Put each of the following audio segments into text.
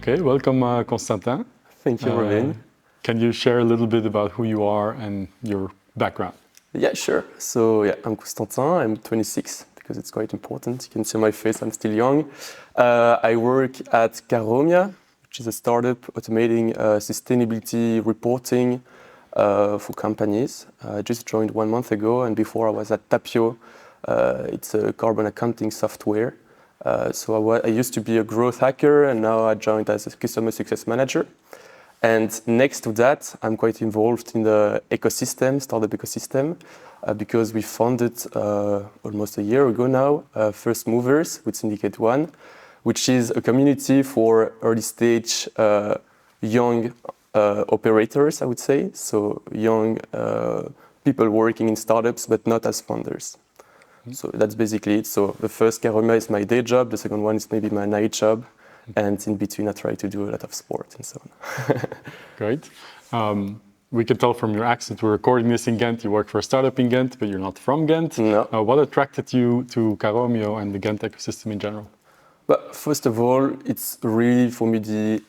Okay, welcome, Constantin. Thank you, Robin. Can you share a little bit about who you are and your background? Yeah, sure. So, I'm Constantin. I'm 26 because it's quite important. You can see my face, I'm still young. I work at Caromia, which is a startup automating sustainability reporting for companies. I just joined 1 month ago, and before I was at Tapio. It's a carbon accounting software. I used to be a growth hacker, and now I joined as a customer success manager. And next to that, I'm quite involved in the ecosystem, startup ecosystem, because we founded almost a year ago now, FirstMovers with Syndicate One, which is a community for early stage young operators, I would say. So young people working in startups, but not as founders. So that's basically it. So the first Caromia is my day job. The second one is maybe my night job. And in between, I try to do a lot of sport and so on. Great. We can tell from your accent, we're recording this in Ghent. You work for a startup in Ghent, but you're not from Ghent. No. What attracted you to Caromio and the Ghent ecosystem in general? But first of all, it's really, for me, the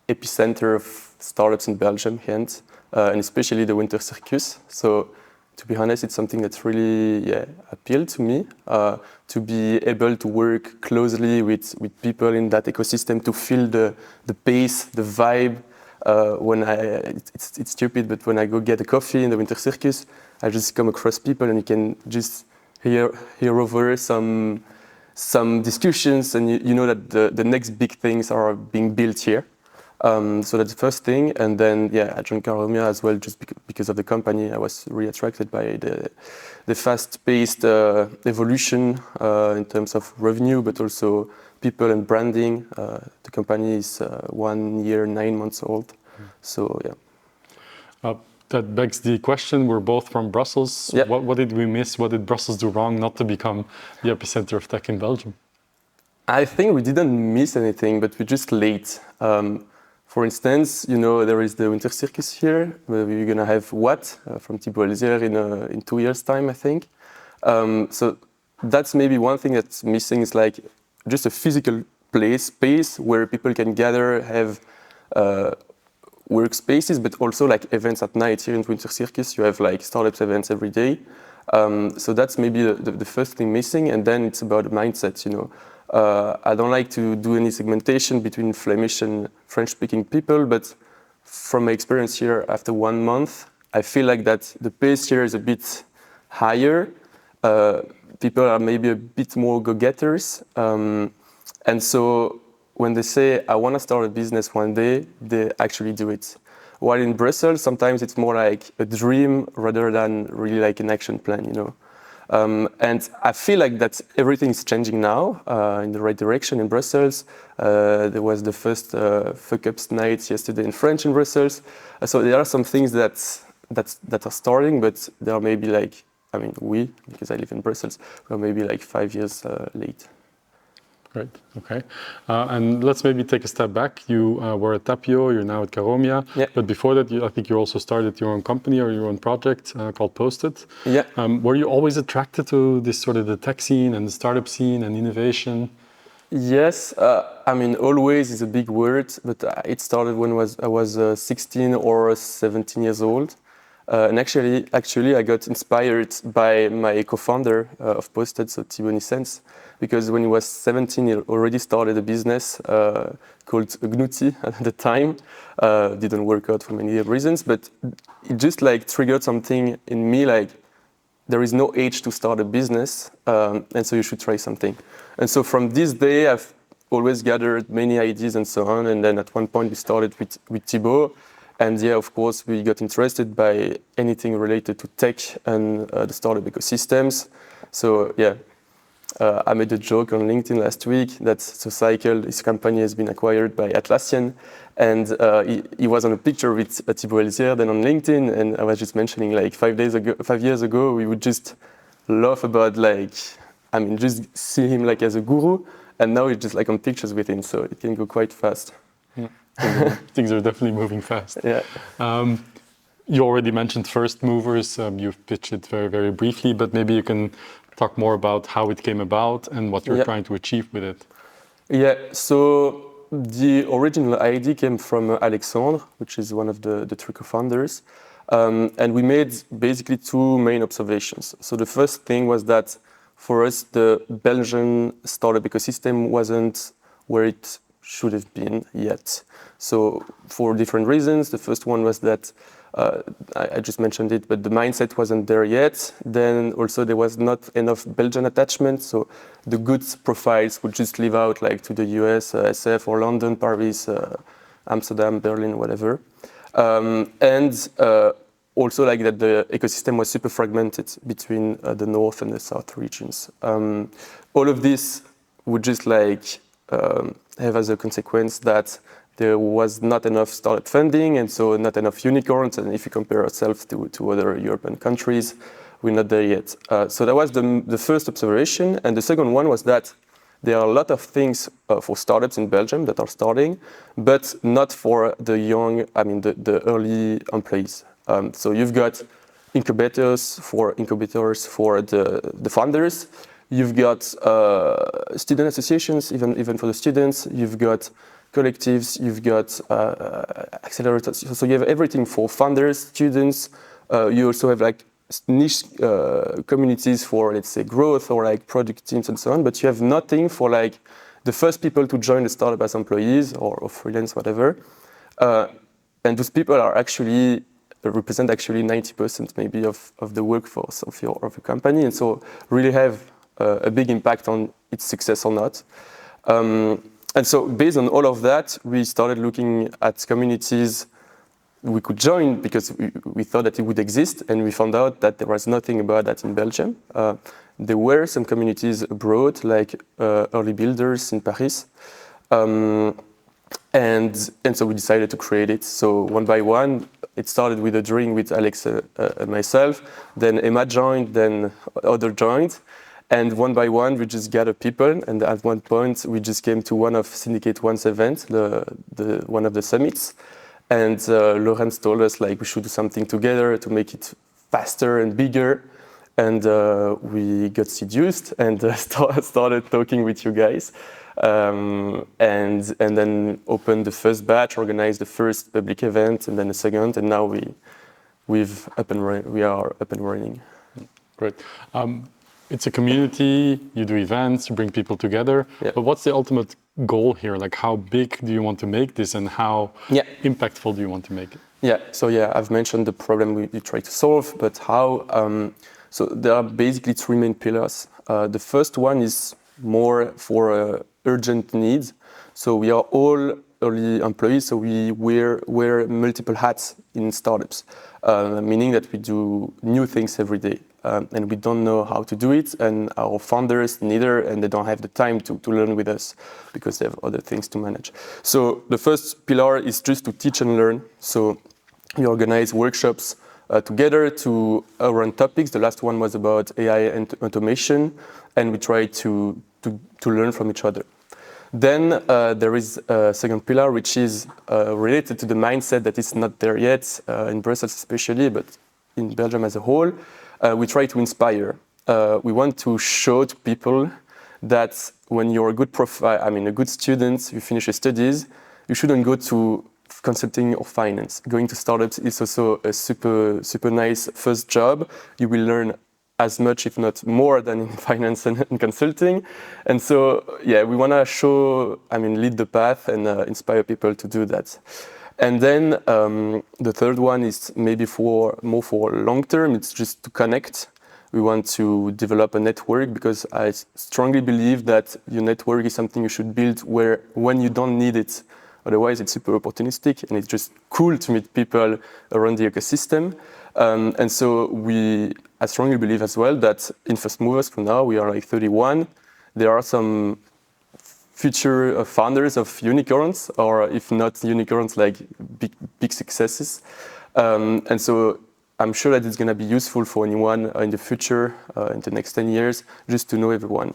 epicenter of startups in Belgium, Ghent, and especially the Winter Circus. So to be honest, it's something that really appealed to me, to be able to work closely with people in that ecosystem, to feel the pace, the vibe. It's stupid, but when I go get a coffee in the Winter Circus, I just come across people and you can just hear over some discussions, and you know that the next big things are being built here. So that's the first thing, and then I joined Caromia as well just because of the company. I was really attracted by the fast-paced evolution in terms of revenue, but also people and branding. The company is 1 year, 9 months old, so yeah. That begs the question, we're both from Brussels. Yeah. What did we miss? What did Brussels do wrong not to become the epicenter of tech in Belgium? I think we didn't miss anything, but we're just late. For instance, there is the Winter Circus here. We're going to have What from Thibaut Elzier in 2 years' time, I think. So that's maybe one thing that's missing, is like just a physical space where people can gather, have workspaces, but also like events at night. Here in Winter Circus, you have like startups events every day. So that's maybe the first thing missing, and then it's about the mindset, I don't like to do any segmentation between Flemish and French-speaking people, but from my experience here after 1 month, I feel like that the pace here is a bit higher. People are maybe a bit more go-getters. And so when they say, I want to start a business one day, they actually do it. While in Brussels, sometimes it's more like a dream rather than really like an action plan, And I feel like that everything is changing now in the right direction in Brussels. There was the first Fuck Ups night yesterday in French in Brussels. So there are some things that are starting, but they are maybe like, because I live in Brussels, we're maybe like 5 years late. Great, okay. And let's maybe take a step back. You were at Tapio, you're now at Caromia. Yeah. But before that, I think you also started your own company or your own project called Post-it. Yeah. Were you always attracted to this sort of the tech scene and the startup scene and innovation? Yes, always is a big word, but it started when I was 16 or 17 years old. And actually, I got inspired by my co-founder of Post-it, so Thibaut Elzier, because when he was 17, he already started a business called Gnuti at the time. Didn't work out for many reasons, but it just like triggered something in me, like there is no age to start a business, and so you should try something. And so from this day, I've always gathered many ideas and so on. And then at one point, we started with Thibaut. And of course, we got interested by anything related to tech and the startup ecosystems. So I made a joke on LinkedIn last week that SoCycle, his company, has been acquired by Atlassian. And he was on a picture with Thibaut Elzier then on LinkedIn. And I was just mentioning like 5 years ago, we would just laugh about just see him like as a guru. And now it's just like on pictures with him. So it can go quite fast. Yeah. Things are definitely moving fast. Yeah. You already mentioned FirstMovers. You've pitched it very, very briefly, but maybe you can talk more about how it came about and what you're trying to achieve with it. Yeah, so the original idea came from Alexandre, which is one of the three co-founders. And we made basically two main observations. So the first thing was that for us, the Belgian startup ecosystem wasn't where it should have been yet. So for different reasons, the first one was that I just mentioned it, but the mindset wasn't there yet. Then also there was not enough Belgian attachment, so the good profiles would just live out like to the US, SF, or London, Paris, Amsterdam, Berlin, whatever. And also like that the ecosystem was super fragmented between the north and the south regions. All of this would just like have as a consequence that there was not enough startup funding and so not enough unicorns. And if you compare ourselves to other European countries, we're not there yet. So that was the first observation. And the second one was that there are a lot of things for startups in Belgium that are starting, but not for the young, the early employees. So you've got incubators for the founders. You've got student associations, even for the students. You've got collectives, you've got accelerators. So you have everything for founders, students. You also have like niche communities for, let's say, growth or like product teams and so on. But you have nothing for like the first people to join the startup as employees or freelance, whatever. And those people are actually represent 90% maybe of the workforce of your company, and so really have a big impact on its success or not. And so based on all of that, we started looking at communities we could join because we thought that it would exist, and we found out that there was nothing about that in Belgium. There were some communities abroad, like early builders in Paris. And so we decided to create it. So one by one, it started with a drawing with Alex and myself. Then Emma joined, then other joined. And one by one, we just gathered people. And at one point, we just came to one of Syndicate One's events, one of the summits. And Lorenz told us like we should do something together to make it faster and bigger. And we got seduced and started talking with you guys. And then opened the first batch, organized the first public event, and then the second, and now we are up and running. Great. It's a community. You do events, you bring people together. Yeah. But what's the ultimate goal here? Like, how big do you want to make this, and how impactful do you want to make it? Yeah. So I've mentioned the problem we try to solve, but how? So there are basically three main pillars. The first one is more for urgent needs. So we are all early employees, so we wear multiple hats in startups, meaning that we do new things every day. And we don't know how to do it, and our founders neither, and they don't have the time to learn with us because they have other things to manage. So the first pillar is just to teach and learn. So we organize workshops together to run topics. The last one was about AI and automation, and we try to learn from each other. Then there is a second pillar, which is related to the mindset that is not there yet, in Brussels especially, but in Belgium as a whole. We try to inspire. We want to show to people that when you're a good a good student, you finish your studies, you shouldn't go to consulting or finance. Going to startups is also a super nice first job. You will learn as much, if not more, than in finance and consulting. And so, we want to show, lead the path and inspire people to do that. And then the third one is maybe more for long term. It's just to connect. We want to develop a network because I strongly believe that your network is something you should build when you don't need it. Otherwise, it's super opportunistic, and it's just cool to meet people around the ecosystem. And so I strongly believe as well that in FirstMovers, for now, we are like 31. There are some future founders of unicorns, or if not unicorns, like big successes. And so I'm sure that it's going to be useful for anyone in the future, in the next 10 years, just to know everyone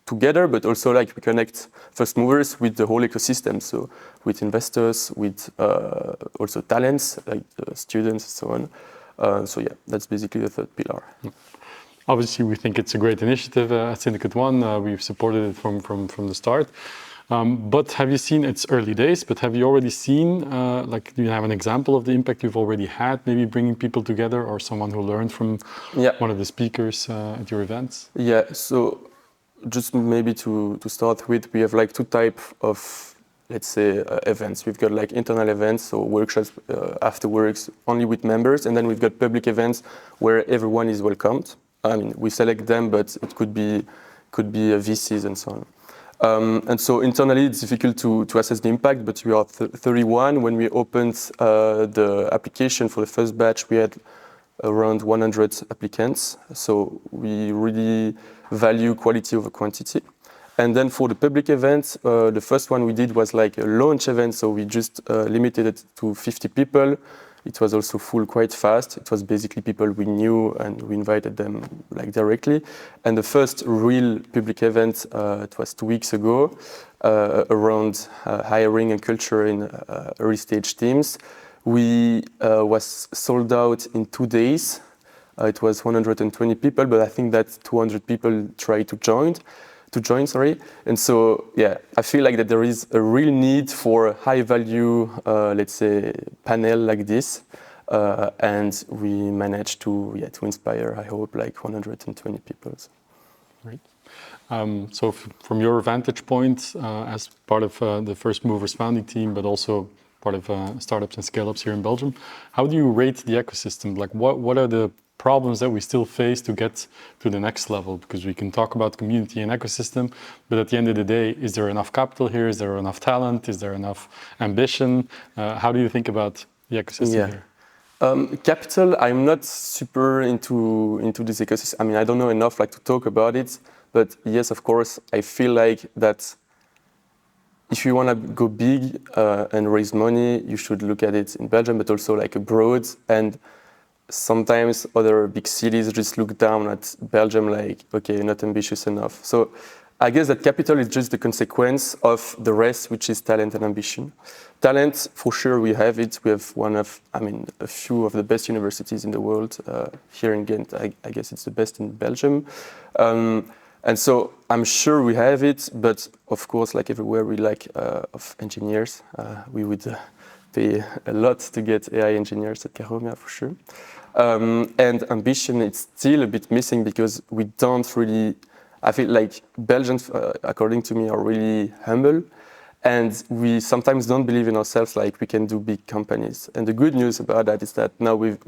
together, but also like we connect FirstMovers with the whole ecosystem, so with investors, with also talents, like students and so on. So that's basically the third pillar. Obviously, we think it's a great initiative at Syndicate One. We've supported it from the start. But have you seen, it's early days, but have you already seen, do you have an example of the impact you've already had, maybe bringing people together, or someone who learned from one of the speakers at your events? Yeah, so just maybe to start with, we have like two types of, let's say, events. We've got like internal events, so workshops after works only with members, and then we've got public events where everyone is welcomed. I mean, we select them, but it could be VCs and so on. And so internally, it's difficult to assess the impact, but we are 31. When we opened the application for the first batch, we had around 100 applicants. So we really value quality over quantity. And then for the public events, the first one we did was like a launch event. So we just limited it to 50 people. It was also full quite fast. It was basically people we knew and we invited them like directly. And the first real public event, it was 2 weeks ago, around hiring and culture in early stage teams. We was sold out in 2 days. It was 120 people, but I think that 200 people tried to join. And so, yeah, I feel like that there is a real need for a high value, let's say, panel like this. And we managed to inspire, I hope, like 120 people. Great. So from your vantage point, as part of the FirstMovers founding team, but also part of startups and scale-ups here in Belgium, how do you rate the ecosystem? Like what are the problems that we still face to get to the next level? Because we can talk about community and ecosystem, but at the end of the day, is there enough capital here? Is there enough talent? Is there enough ambition? How do you think about the ecosystem here? Capital, I'm not super into this ecosystem. I mean, I don't know enough like to talk about it, but yes, of course, I feel like that if you want to go big and raise money, you should look at it in Belgium, but also like abroad. And sometimes other big cities just look down at Belgium like, okay, not ambitious enough. So I guess that capital is just the consequence of the rest, which is talent and ambition. Talent, for sure, we have it. We have a few of the best universities in the world. Here in Ghent, I guess it's the best in Belgium. And so I'm sure we have it, but of course, like everywhere, we lack of engineers. We would pay a lot to get AI engineers at Caromia, for sure. And ambition, it's still a bit missing because we don't really, I feel like Belgians, according to me, are really humble. And we sometimes don't believe in ourselves like we can do big companies. And the good news about that is that now we've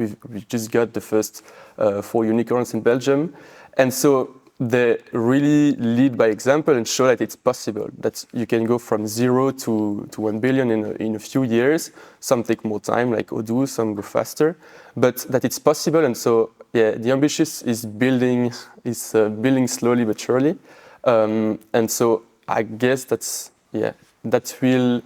just got the first 4 unicorns in Belgium. And so they really lead by example and show that it's possible, that you can go from 0 to 1 billion in a few years. Some take more time, like Odoo, some go faster, but that it's possible. And so, yeah, the ambitious is building slowly but surely. And so I guess that will,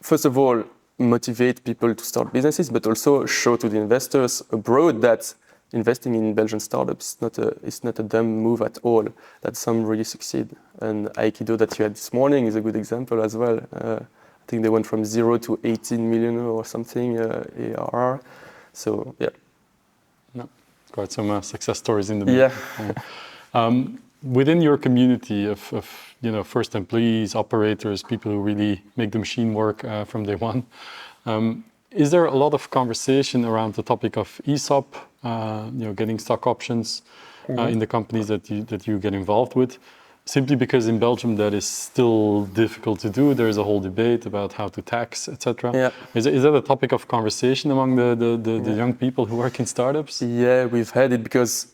first of all, motivate people to start businesses, but also show to the investors abroad that investing in Belgian startups is not a dumb move at all, that some really succeed. And Aikido that you had this morning is a good example as well. I think they went from 0 to 18 million or something ARR. So, yeah. No, quite some success stories in the middle. Yeah. Within your community of first employees, operators, people who really make the machine work from day one, is there a lot of conversation around the topic of ESOP, getting stock options in the companies that you get involved with? Simply because in Belgium that is still difficult to do. There is a whole debate about how to tax, etc. Yeah. Is that a topic of conversation among the young people who work in startups? Yeah, we've had it because,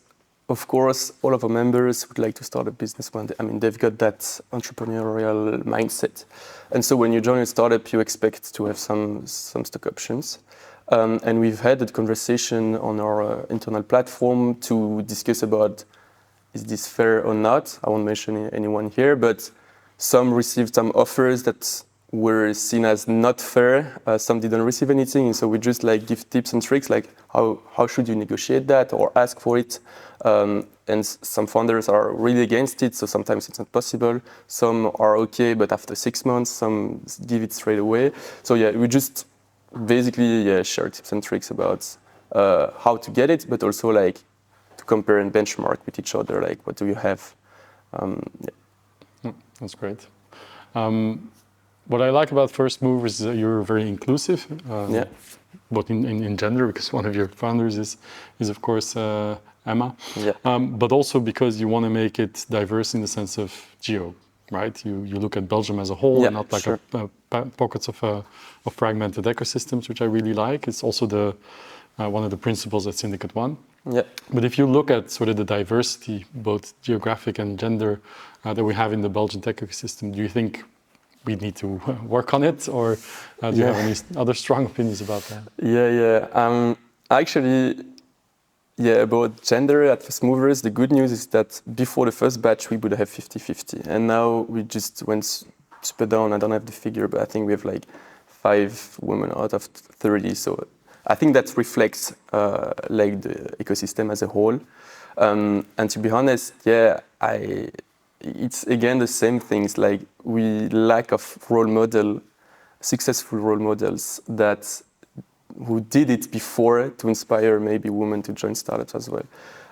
of course, all of our members would like to start a business one day. I mean, they've got that entrepreneurial mindset. And so when you join a startup, you expect to have some stock options. And we've had that conversation on our internal platform to discuss about, is this fair or not? I won't mention anyone here, but some received some offers that were seen as not fair. Some didn't receive anything. And so we just give tips and tricks, like how should you negotiate that or ask for it? And some founders are really against it, so sometimes it's not possible. Some are okay, but after 6 months, some give it straight away. So yeah, we just basically share tips and tricks about how to get it, but also to compare and benchmark with each other, what do you have? That's great. What I like about FirstMovers is that you're very inclusive, both in gender, because one of your founders is of course Emma, but also because you want to make it diverse in the sense of geo, right? You look at Belgium as a whole and not like pockets of fragmented ecosystems, which I really like. It's also one of the principles at Syndicate 1. But if you look at sort of the diversity, both geographic and gender, that we have in the Belgian tech ecosystem, do you think we need to work on it, or do you have any other strong opinions about that? Actually, about gender at FirstMovers, the good news is that before the first batch, we would have 50-50. And now we just went super down. I don't have the figure, but I think we have like 5 women out of 30. So I think that reflects like the ecosystem as a whole. And to be honest, it's again the same things. Like we lack of successful role models who did it before to inspire maybe women to join startups as well.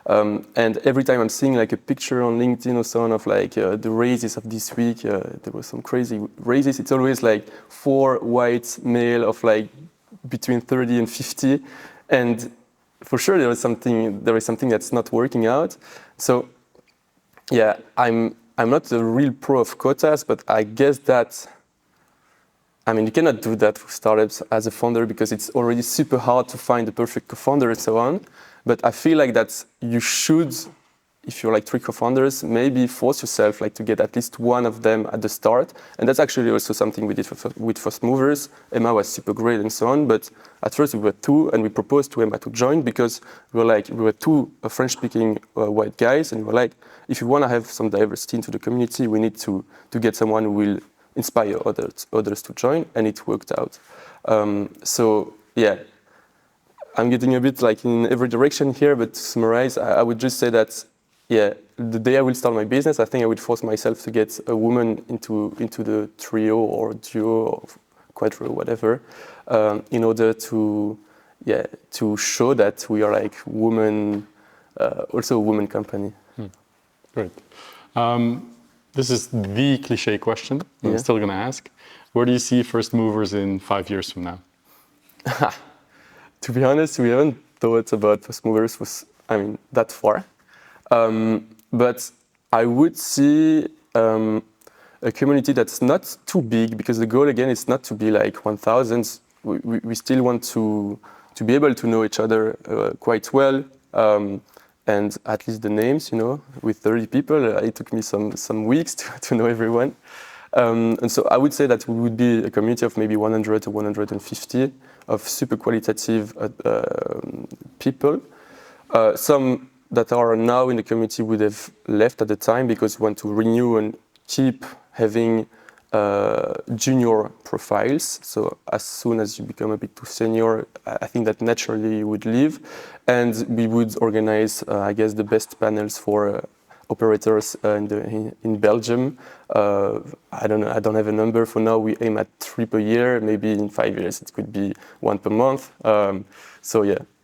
And every time I'm seeing like a picture on LinkedIn or so on of like the raises of this week, there were some crazy raises. It's always like 4 white male of like between 30 and 50, and for sure there is something that's not working out. So I'm not a real pro of quotas, but I guess that, I mean, you cannot do that for startups as a founder because it's already super hard to find the perfect co-founder and so on. But I feel like that you should, if you're like 3 co-founders, maybe force yourself like to get at least one of them at the start. And that's actually also something we did with FirstMovers. Emma was super great and so on. But at first we were 2, and we proposed to Emma to join because we were 2 French-speaking white guys, and we were like, if you want to have some diversity into the community, we need to get someone who will inspire others to join, and it worked out. I'm getting a bit like in every direction here, but to summarize, I would just say that, the day I will start my business, I think I would force myself to get a woman into the trio or duo or quadro, whatever, in order to show that we are like women, also a woman company. Great. This is the cliche question I'm still going to ask. Where do you see FirstMovers in 5 years from now? To be honest, we haven't thought about FirstMovers that far. But I would see a community that's not too big, because the goal again is not to be like 1,000. We still want to be able to know each other quite well, and at least the names, with 30 people, it took me some weeks to know everyone. And so I would say that we would be a community of maybe 100 to 150 of super qualitative people. Some that are now in the community would have left at the time because we want to renew and keep having junior profiles. So as soon as you become a bit too senior, I think that naturally you would leave. And we would organize, I guess, the best panels for operators in Belgium. I don't have a number for now. We aim at 3 per year. Maybe in 5 years it could be 1 per month. That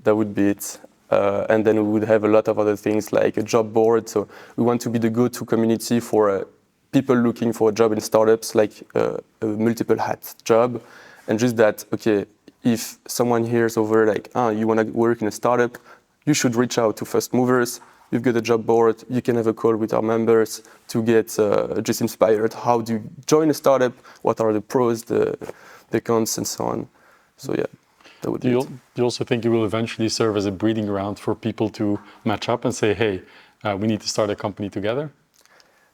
would be it. And then we would have a lot of other things like a job board. So we want to be the go-to community for people looking for a job in startups, like a multiple hat job. And just that, okay, if someone hears over like, you want to work in a startup, you should reach out to FirstMovers. You've got a job board. You can have a call with our members to get just inspired. How do you join a startup? What are the pros, the cons, and so on? So that would be it. Do you also think it will eventually serve as a breeding ground for people to match up and say, hey, we need to start a company together?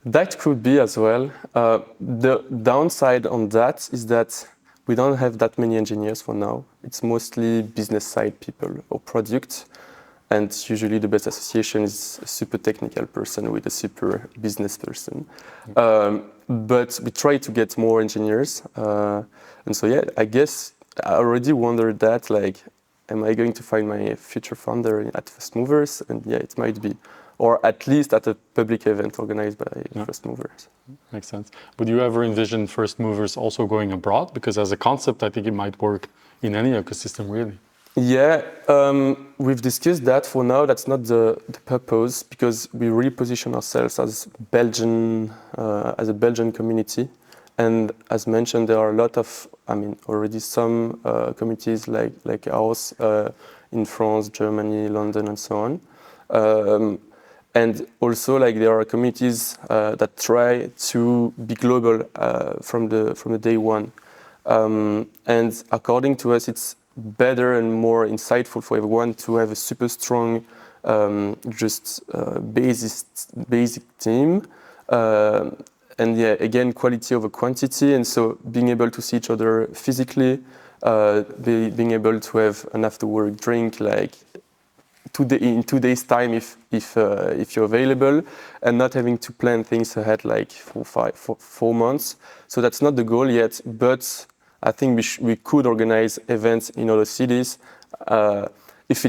That could be as well. The downside on that is that we don't have that many engineers for now. It's mostly business side people or product. And usually the best association is a super technical person with a super business person. But we try to get more engineers. And so, I guess I already wondered that, like, am I going to find my future founder at FirstMovers? And it might be. Or at least at a public event organized by FirstMovers. Makes sense. Would you ever envision FirstMovers also going abroad? Because as a concept, I think it might work in any ecosystem, really. Yeah, we've discussed that. For now, that's not the purpose, because we really position ourselves as a Belgian community. And as mentioned, there are a lot of, already some communities like ours in France, Germany, London, and so on. And also, like, there are communities that try to be global from the day one. And according to us, it's better and more insightful for everyone to have a super strong, basic team. And yeah, again, quality over quantity. And so being able to see each other physically, being able to have an after-work drink, like in 2 days' time if you're available, and not having to plan things ahead like for 4 months. So that's not the goal yet, but I think we could organize events in other cities if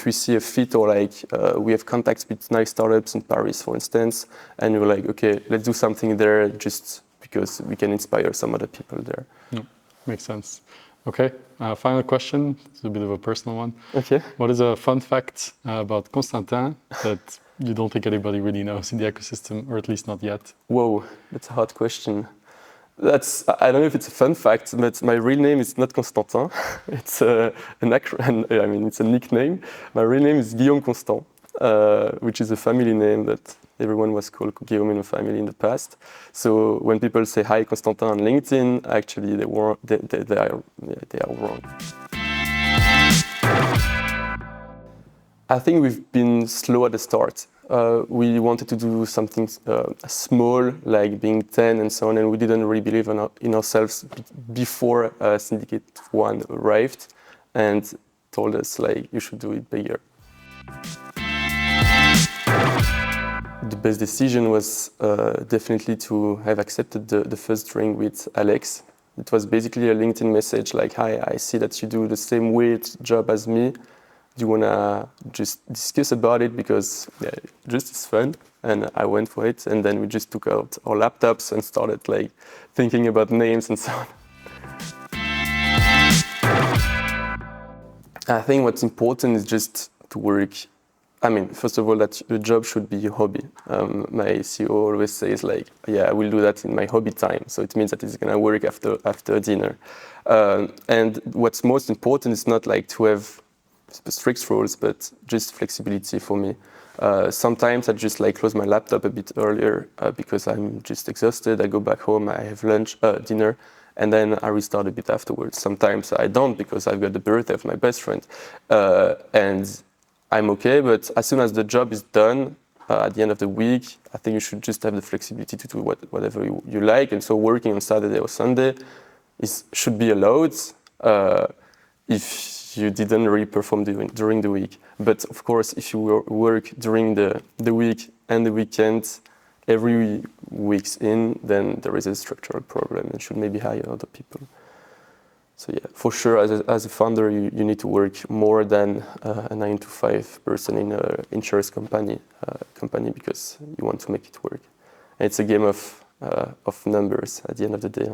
we see a fit, or like we have contacts with nice startups in Paris, for instance, and we're like, okay, let's do something there just because we can inspire some other people there. Yeah, makes sense. Okay, final question. It's a bit of a personal one. Okay. What is a fun fact about Constantin that you don't think anybody really knows in the ecosystem, or at least not yet? Whoa, that's a hard question. I don't know if it's a fun fact, but my real name is not Constantin. It's it's a nickname. My real name is Guillaume Constant, which is a family name that everyone was called Guillaume in the family in the past. So when people say hi Constantin on LinkedIn, actually they are wrong. I think we've been slow at the start. We wanted to do something small, like being 10 and so on, and we didn't really believe in ourselves before Syndicate 1 arrived and told us, like, you should do it bigger. The best decision was definitely to have accepted the first drink with Alex. It was basically a LinkedIn message like, hi, I see that you do the same weird job as me. Do you want to just discuss about it, because just it's fun? And I went for it, and then we just took out our laptops and started like thinking about names and so on. I think what's important is just to work. First of all, that the job should be your hobby. My CEO always says like, yeah, I will do that in my hobby time. So it means that it's gonna work after dinner. And what's most important is not like to have strict rules, but just flexibility for me. Sometimes I just like close my laptop a bit earlier because I'm just exhausted. I go back home, I have dinner, and then I restart a bit afterwards. Sometimes I don't because I've got the birthday of my best friend, and I'm okay. But as soon as the job is done, at the end of the week, I think you should just have the flexibility to do whatever you like. And so working on Saturday or Sunday should be allowed if you didn't really perform during the week. But of course, if you work during the week and the weekend, every week's in, then there is a structural problem and should maybe hire other people. So yeah, for sure, as a founder, you need to work more than a 9-to-5 person in an insurance company because you want to make it work. And it's a game of numbers at the end of the day.